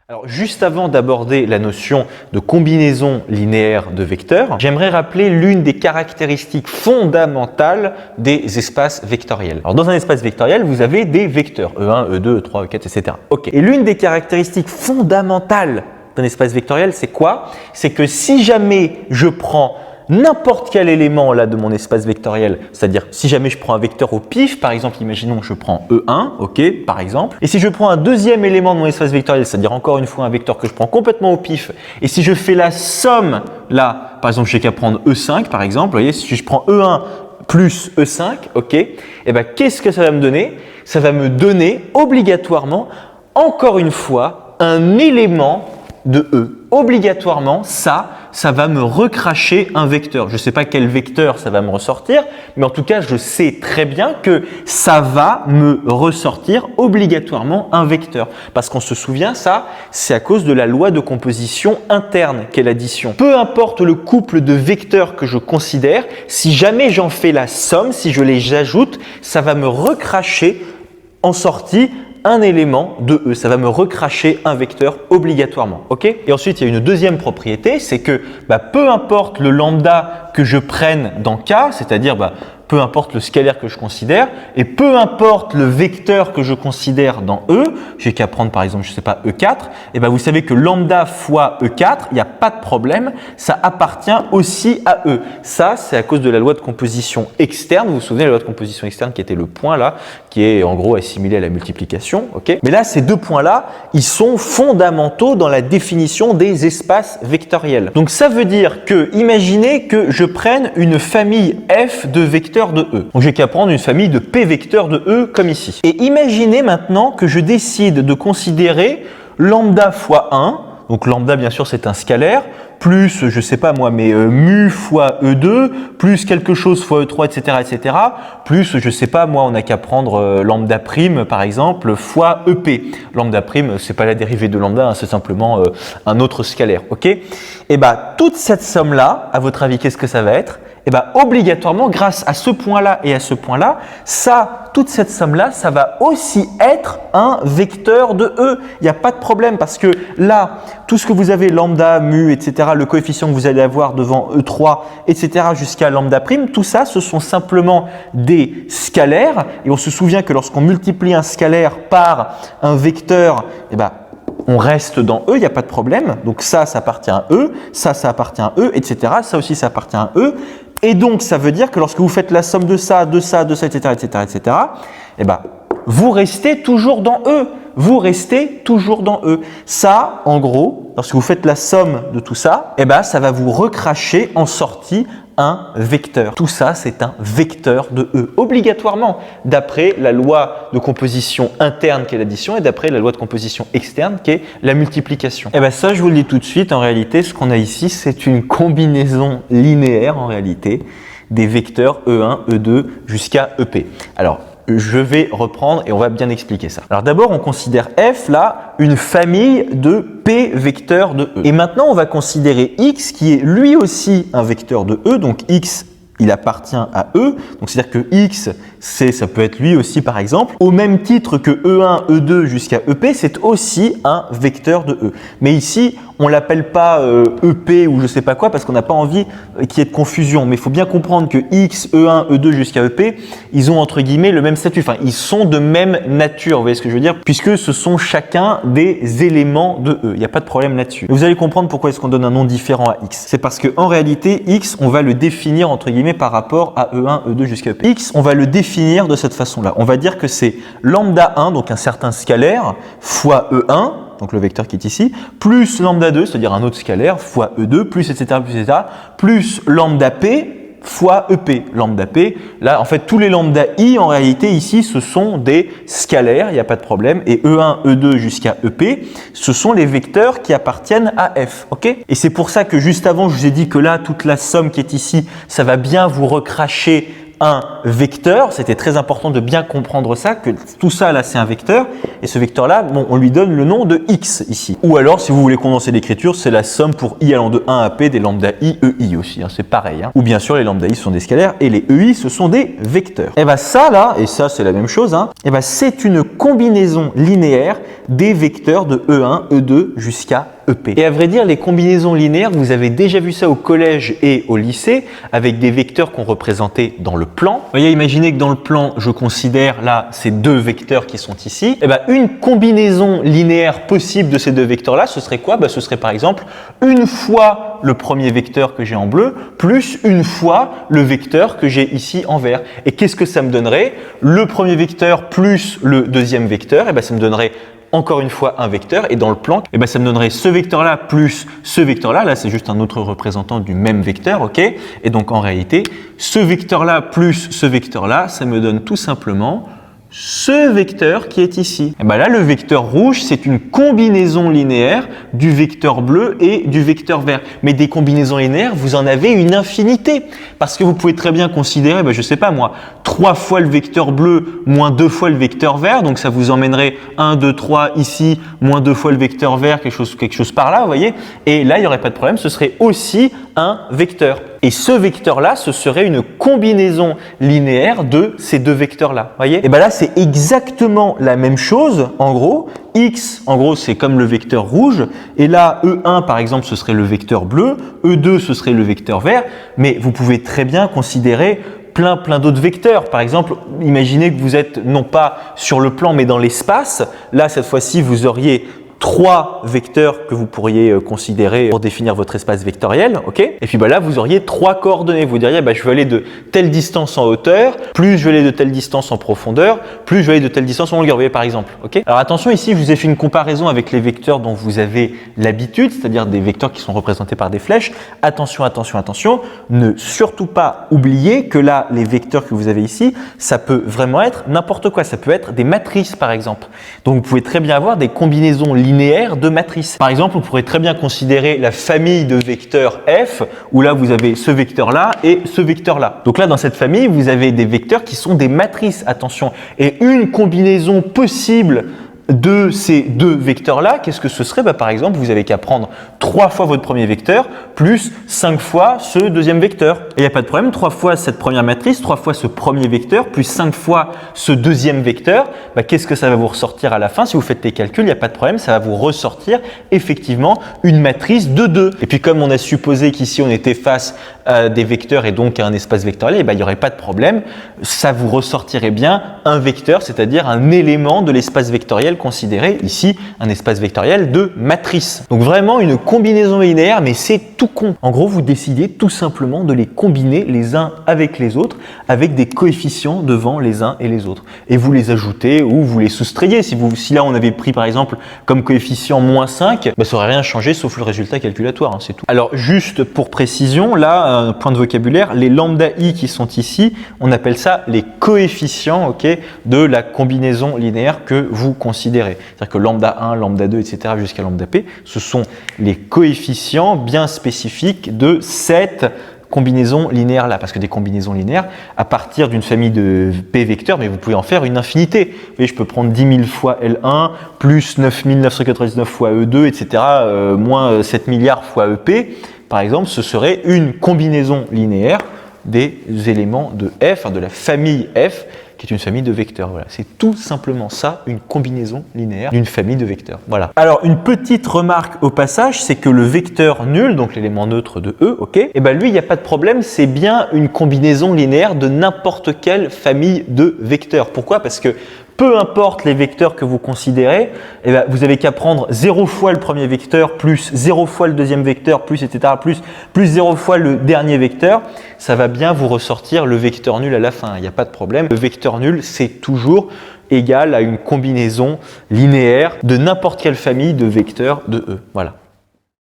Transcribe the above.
Alors, juste avant d'aborder la notion de combinaison linéaire de vecteurs, j'aimerais rappeler l'une des caractéristiques fondamentales des espaces vectoriels. Alors, dans un espace vectoriel, vous avez des vecteurs E1, E2, E3, E4, etc. Ok. Et l'une des caractéristiques fondamentales d'un espace vectoriel, c'est quoi? C'est que si jamais je prends n'importe quel élément là de mon espace vectoriel, c'est-à-dire si jamais je prends un vecteur au pif, par exemple, imaginons que je prends E1, ok, par exemple, et si je prends un deuxième élément de mon espace vectoriel, c'est-à-dire encore une fois un vecteur que je prends complètement au pif, et si je fais la somme là, par exemple, j'ai qu'à prendre E5, par exemple, vous voyez, si je prends E1 plus E5, ok, et ben qu'est-ce que ça va me donner? Ça va me donner obligatoirement, encore une fois, un élément de E. Obligatoirement, ça va me recracher un vecteur. Je ne sais pas quel vecteur ça va me ressortir, mais en tout cas, je sais très bien que ça va me ressortir obligatoirement un vecteur. Parce qu'on se souvient, ça, c'est à cause de la loi de composition interne qu'est l'addition. Peu importe le couple de vecteurs que je considère, si jamais j'en fais la somme, si je les ajoute, ça va me recracher en sortie un élément de E, ça va me recracher un vecteur obligatoirement, ok? Et ensuite, il y a une deuxième propriété, c'est que peu importe le lambda que je prenne dans K, c'est-à-dire peu importe le scalaire que je considère, et peu importe le vecteur que je considère dans E, j'ai qu'à prendre par exemple, je ne sais pas, E4, et vous savez que lambda fois E4, il n'y a pas de problème, ça appartient aussi à E. Ça, c'est à cause de la loi de composition externe. Vous vous souvenez de la loi de composition externe qui était le point là, qui est en gros assimilé à la multiplication, ok? Mais là, ces deux points-là, ils sont fondamentaux dans la définition des espaces vectoriels. Donc ça veut dire que, imaginez que je prenne une famille F de vecteurs de E. Donc j'ai qu'à prendre une famille de P vecteurs de E comme ici. Et imaginez maintenant que je décide de considérer lambda fois 1, donc lambda bien sûr c'est un scalaire, plus je sais pas moi mais mu fois E2, plus quelque chose fois E3, etc. etc. plus je sais pas moi on n'a qu'à prendre lambda prime par exemple fois EP. Lambda prime c'est pas la dérivée de lambda, hein, c'est simplement un autre scalaire, ok? Et toute cette somme là, à votre avis qu'est-ce que ça va être? Obligatoirement, grâce à ce point-là et à ce point-là, toute cette somme-là, ça va aussi être un vecteur de E. Il n'y a pas de problème parce que là, tout ce que vous avez, lambda, mu, etc., le coefficient que vous allez avoir devant E3, etc., jusqu'à lambda prime, tout ça, ce sont simplement des scalaires. Et on se souvient que lorsqu'on multiplie un scalaire par un vecteur, on reste dans E, il n'y a pas de problème. Donc ça appartient à E, ça appartient à E, etc. Ça aussi, ça appartient à E. Et donc, ça veut dire que lorsque vous faites la somme de ça, etc., etc., vous restez toujours dans E. Vous restez toujours dans E. Ça, en gros, lorsque vous faites la somme de tout ça, ça va vous recracher en sortie un vecteur. Tout ça, c'est un vecteur de E, obligatoirement, d'après la loi de composition interne qui est l'addition et d'après la loi de composition externe qui est la multiplication. Ça, je vous le dis tout de suite, en réalité, ce qu'on a ici, c'est une combinaison linéaire, en réalité, des vecteurs E1, E2 jusqu'à EP. Alors, je vais reprendre et on va bien expliquer ça. Alors d'abord, on considère F là une famille de P vecteurs de E. Et maintenant, on va considérer X qui est lui aussi un vecteur de E. Donc X, il appartient à E. Donc c'est-à-dire que X, ça peut être lui aussi par exemple. Au même titre que E1, E2 jusqu'à EP, c'est aussi un vecteur de E. Mais ici, on l'appelle pas EP ou je sais pas quoi parce qu'on n'a pas envie qu'il y ait de confusion. Mais il faut bien comprendre que X, E1, E2 jusqu'à EP, ils ont entre guillemets le même statut. Enfin, ils sont de même nature, vous voyez ce que je veux dire? Puisque ce sont chacun des éléments de E. Il n'y a pas de problème là-dessus. Vous allez comprendre pourquoi est-ce qu'on donne un nom différent à X. C'est parce que en réalité, X, on va le définir entre guillemets par rapport à E1, E2 jusqu'à EP. X, on va le définir de cette façon-là. On va dire que c'est lambda 1, donc un certain scalaire, fois E1, donc le vecteur qui est ici, plus lambda 2, c'est-à-dire un autre scalaire, fois E2, plus etc., plus lambda P fois EP. Lambda P, là, en fait, tous les lambda I, en réalité, ici, ce sont des scalaires, il n'y a pas de problème, et E1, E2 jusqu'à EP, ce sont les vecteurs qui appartiennent à F, ok? Et c'est pour ça que juste avant, je vous ai dit que là, toute la somme qui est ici, ça va bien vous recracher un vecteur. C'était très important de bien comprendre ça, que tout ça là c'est un vecteur. Et ce vecteur-là, bon, on lui donne le nom de x ici. Ou alors, si vous voulez condenser l'écriture, c'est la somme pour i allant de 1 à p des lambda i, ei aussi. Hein, c'est pareil. Hein. Ou bien sûr, les lambda i sont des scalaires et les ei ce sont des vecteurs. Et bien ça là, et ça c'est la même chose, hein, et ben c'est une combinaison linéaire des vecteurs de E1, E2 jusqu'à EP. Et à vrai dire, les combinaisons linéaires, vous avez déjà vu ça au collège et au lycée avec des vecteurs qu'on représentait dans le plan. Vous voyez, imaginez que dans le plan, je considère là ces deux vecteurs qui sont ici. Et ben, une combinaison linéaire possible de ces deux vecteurs-là, ce serait quoi? Ben, ce serait par exemple une fois le premier vecteur que j'ai en bleu plus une fois le vecteur que j'ai ici en vert. Et qu'est-ce que ça me donnerait? Le premier vecteur plus le deuxième vecteur, et ben, ça me donnerait encore une fois un vecteur, et dans le plan, eh ben, ça me donnerait ce vecteur-là plus ce vecteur-là. Là, c'est juste un autre représentant du même vecteur, ok? Et donc, en réalité, ce vecteur-là plus ce vecteur-là, ça me donne tout simplement ce vecteur qui est ici. Et ben là, le vecteur rouge, c'est une combinaison linéaire du vecteur bleu et du vecteur vert. Mais des combinaisons linéaires, vous en avez une infinité. Parce que vous pouvez très bien considérer, ben, je sais pas moi, 3 fois le vecteur bleu moins 2 fois le vecteur vert. Donc ça vous emmènerait 1, 2, 3 ici, moins 2 fois le vecteur vert, quelque chose par là, vous voyez. Et là, il n'y aurait pas de problème, ce serait aussi un vecteur. Et ce vecteur-là, ce serait une combinaison linéaire de ces deux vecteurs-là. Voyez? Et bien là, c'est exactement la même chose. En gros, x, en gros, c'est comme le vecteur rouge. Et là, E1, par exemple, ce serait le vecteur bleu. E2, ce serait le vecteur vert. Mais vous pouvez très bien considérer plein d'autres vecteurs. Par exemple, imaginez que vous êtes non pas sur le plan, mais dans l'espace. Là, cette fois-ci, vous auriez 3 vecteurs que vous pourriez considérer pour définir votre espace vectoriel, ok? Et puis bah là, vous auriez 3 coordonnées. Vous diriez, bah, je veux aller de telle distance en hauteur, plus je vais aller de telle distance en profondeur, plus je vais aller de telle distance en longueur, vous voyez, par exemple, ok? Alors attention, ici, je vous ai fait une comparaison avec les vecteurs dont vous avez l'habitude, c'est-à-dire des vecteurs qui sont représentés par des flèches. Attention, attention, attention, ne surtout pas oublier que là, les vecteurs que vous avez ici, ça peut vraiment être n'importe quoi. Ça peut être des matrices, par exemple. Donc, vous pouvez très bien avoir des combinaisons linéaire de matrices. Par exemple, on pourrait très bien considérer la famille de vecteurs f, où là vous avez ce vecteur-là et ce vecteur-là. Donc là, dans cette famille, vous avez des vecteurs qui sont des matrices, attention. Et une combinaison possible de ces deux vecteurs-là, qu'est-ce que ce serait? Bah, par exemple, vous avez qu'à prendre 3 fois votre premier vecteur plus 5 fois ce deuxième vecteur. Et il n'y a pas de problème, 3 fois cette première matrice, 3 fois ce premier vecteur plus 5 fois ce deuxième vecteur, bah, qu'est-ce que ça va vous ressortir à la fin? Si vous faites les calculs, il n'y a pas de problème, ça va vous ressortir effectivement une matrice de 2. Et puis comme on a supposé qu'ici on était face à des vecteurs et donc à un espace vectoriel, bah, il n'y aurait pas de problème, ça vous ressortirait bien un vecteur, c'est-à-dire un élément de l'espace vectoriel considéré ici un espace vectoriel de matrice. Donc vraiment une combinaison linéaire, mais c'est tout con. En gros, vous décidez tout simplement de les combiner les uns avec les autres avec des coefficients devant les uns et les autres. Et vous les ajoutez ou vous les soustrayez. Si là on avait pris par exemple comme coefficient -5, bah, ça n'aurait rien changé sauf le résultat calculatoire, hein, c'est tout. Alors juste pour précision, là, un point de vocabulaire, les lambda i qui sont ici, on appelle ça les coefficients, ok, de la combinaison linéaire que vous considérez. C'est-à-dire que lambda 1, lambda 2, etc. jusqu'à lambda p, ce sont les coefficients bien spécifiques de cette combinaison linéaire là, parce que des combinaisons linéaires, à partir d'une famille de p vecteurs, mais vous pouvez en faire une infinité. Vous voyez, je peux prendre 10 000 fois L1, plus 9999 fois E2, etc., moins 7 milliards fois EP. Par exemple, ce serait une combinaison linéaire des éléments de f, de la famille f, qui est une famille de vecteurs. Voilà, c'est tout simplement ça, une combinaison linéaire d'une famille de vecteurs. Voilà. Alors, une petite remarque au passage, c'est que le vecteur nul, donc l'élément neutre de E, ok, et ben lui, il n'y a pas de problème, c'est bien une combinaison linéaire de n'importe quelle famille de vecteurs. Pourquoi? Parce que peu importe les vecteurs que vous considérez, eh bien, vous avez qu'à prendre 0 fois le premier vecteur, plus 0 fois le deuxième vecteur, plus etc., plus 0 fois le dernier vecteur, ça va bien vous ressortir le vecteur nul à la fin, il n'y a pas de problème. Le vecteur nul, c'est toujours égal à une combinaison linéaire de n'importe quelle famille de vecteurs de E. Voilà.